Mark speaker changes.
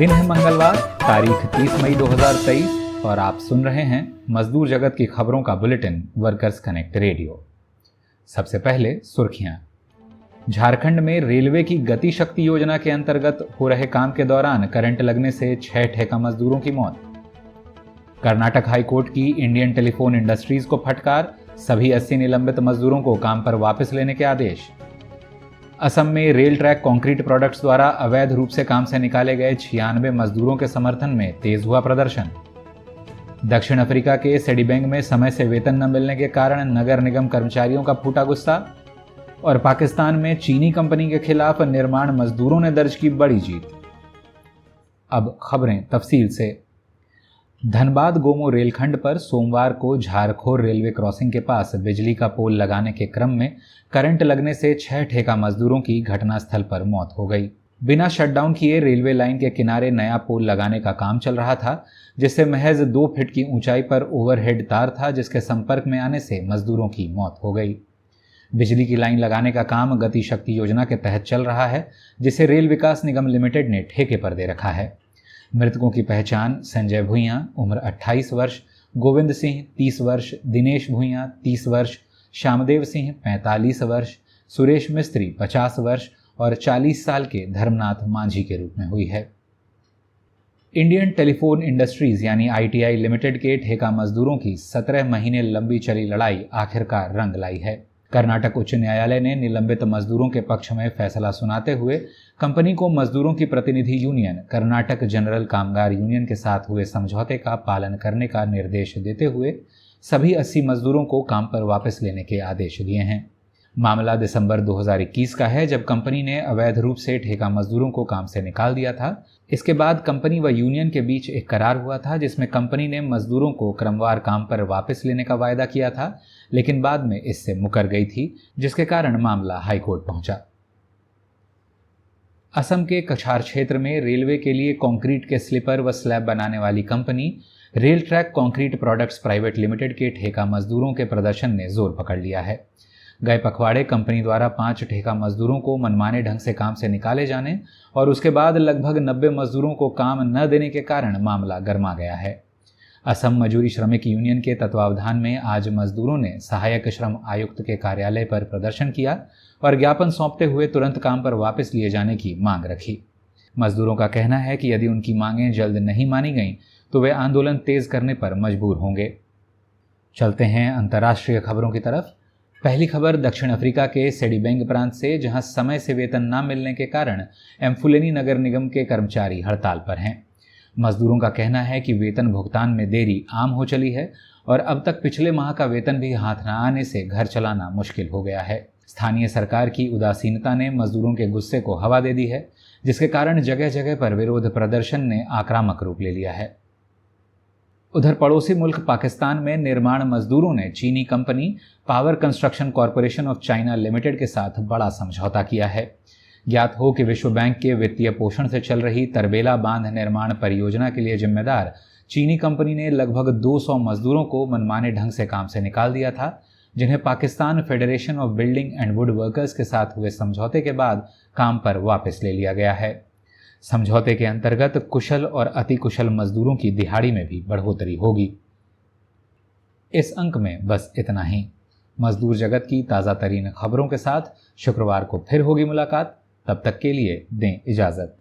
Speaker 1: दिन है मंगलवार, तारीख 30 मई 2023 और आप सुन रहे हैं मजदूर जगत की खबरों का बुलेटिन वर्कर्स कनेक्ट रेडियो। सबसे पहले सुर्खियां। झारखंड में रेलवे की गति शक्ति योजना के अंतर्गत हो रहे काम के दौरान करंट लगने से 6 ठेका मजदूरों की मौत। कर्नाटक हाईकोर्ट की इंडियन टेलीफोन इंडस्ट्रीज को फटकार, सभी 80 निलंबित मजदूरों को काम पर वापस लेने के आदेश। असम में रेल ट्रैक कंक्रीट प्रोडक्ट्स द्वारा अवैध रूप से काम से निकाले गए 96 मजदूरों के समर्थन में तेज हुआ प्रदर्शन। दक्षिण अफ्रीका के सेडिबेंग में समय से वेतन न मिलने के कारण नगर निगम कर्मचारियों का फूटा गुस्सा। और पाकिस्तान में चीनी कंपनी के खिलाफ निर्माण मजदूरों ने दर्ज की बड़ी जीत। अब खबरें तफसील से। धनबाद गोमो रेलखंड पर सोमवार को झारखोर रेलवे क्रॉसिंग के पास बिजली का पोल लगाने के क्रम में करंट लगने से 6 ठेका मजदूरों की घटनास्थल पर मौत हो गई। बिना शटडाउन किए रेलवे लाइन के किनारे नया पोल लगाने का काम चल रहा था, जिससे महज 2 फीट की ऊंचाई पर ओवरहेड तार था, जिसके संपर्क में आने से मजदूरों की मौत हो गई। बिजली की लाइन लगाने का काम गति शक्ति योजना के तहत चल रहा है, जिसे रेल विकास निगम लिमिटेड ने ठेके पर दे रखा है। मृतकों की पहचान संजय भुइयां उम्र 28 वर्ष, गोविंद सिंह 30 वर्ष, दिनेश भुइयां 30 वर्ष, श्यामदेव सिंह 45 वर्ष, सुरेश मिस्त्री 50 वर्ष और 40 साल के धर्मनाथ मांझी के रूप में हुई है। इंडियन टेलीफोन इंडस्ट्रीज यानी ITI लिमिटेड के ठेका मजदूरों की 17 महीने लंबी चली लड़ाई आखिरकार रंग लाई है। कर्नाटक उच्च न्यायालय ने निलंबित मजदूरों के पक्ष में फैसला सुनाते हुए कंपनी को मजदूरों की प्रतिनिधि यूनियन कर्नाटक जनरल कामगार यूनियन के साथ हुए समझौते का पालन करने का निर्देश देते हुए सभी 80 मजदूरों को काम पर वापस लेने के आदेश दिए हैं। मामला दिसंबर 2021 का है, जब कंपनी ने अवैध रूप से ठेका मजदूरों को काम से निकाल दिया था। इसके बाद कंपनी व यूनियन के बीच एक करार हुआ था, जिसमें कंपनी ने मजदूरों को क्रमवार काम पर वापस लेने का वायदा किया था, लेकिन बाद में इससे मुकर गई थी, जिसके कारण मामला हाईकोर्ट पहुंचा। असम के कछार क्षेत्र में रेलवे के लिए कंक्रीट के स्लीपर व स्लैब बनाने वाली company rail track concrete products private limited के ठेका मजदूरों के प्रदर्शन ने जोर पकड़ लिया है। गए पखवाड़े कंपनी द्वारा 5 ठेका मजदूरों को मनमाने ढंग से काम से निकाले जाने और उसके बाद लगभग 90 मजदूरों को काम न देने के कारण मामला गर्मा गया है। असम मजूरी श्रमिक यूनियन के तत्वावधान में आज मजदूरों ने सहायक श्रम आयुक्त के कार्यालय पर प्रदर्शन किया और ज्ञापन सौंपते हुए तुरंत काम पर वापस लिए जाने की मांग रखी। मजदूरों का कहना है कि यदि उनकी मांगें जल्द नहीं मानी गईं तो वे आंदोलन तेज करने पर मजबूर होंगे। चलते हैं अंतर्राष्ट्रीय खबरों की तरफ। पहली खबर दक्षिण अफ्रीका के सेडिबेंग प्रांत से, जहां समय से वेतन न मिलने के कारण एम्फुलेनी नगर निगम के कर्मचारी हड़ताल पर हैं। मजदूरों का कहना है कि वेतन भुगतान में देरी आम हो चली है और अब तक पिछले माह का वेतन भी हाथ न आने से घर चलाना मुश्किल हो गया है। स्थानीय सरकार की उदासीनता ने मजदूरों के गुस्से को हवा दे दी है, जिसके कारण जगह जगह पर विरोध प्रदर्शन ने आक्रामक रूप ले लिया है। उधर पड़ोसी मुल्क पाकिस्तान में निर्माण मजदूरों ने चीनी company power construction corporation of China limited के साथ बड़ा समझौता किया है। ज्ञात हो कि विश्व बैंक के वित्तीय पोषण से चल रही तरबेला बांध निर्माण परियोजना के लिए जिम्मेदार चीनी कंपनी ने लगभग 200 मजदूरों को मनमाने ढंग से काम से निकाल दिया था, जिन्हें Pakistan federation of building and would workers के साथ हुए समझौते के बाद काम पर वापस ले लिया गया है। समझौते के अंतर्गत कुशल और अति कुशल मजदूरों की दिहाड़ी में भी बढ़ोतरी होगी। इस अंक में बस इतना ही। मजदूर जगत की ताज़ा तरीन खबरों के साथ शुक्रवार को फिर होगी मुलाकात। तब तक के लिए दें इजाज़त।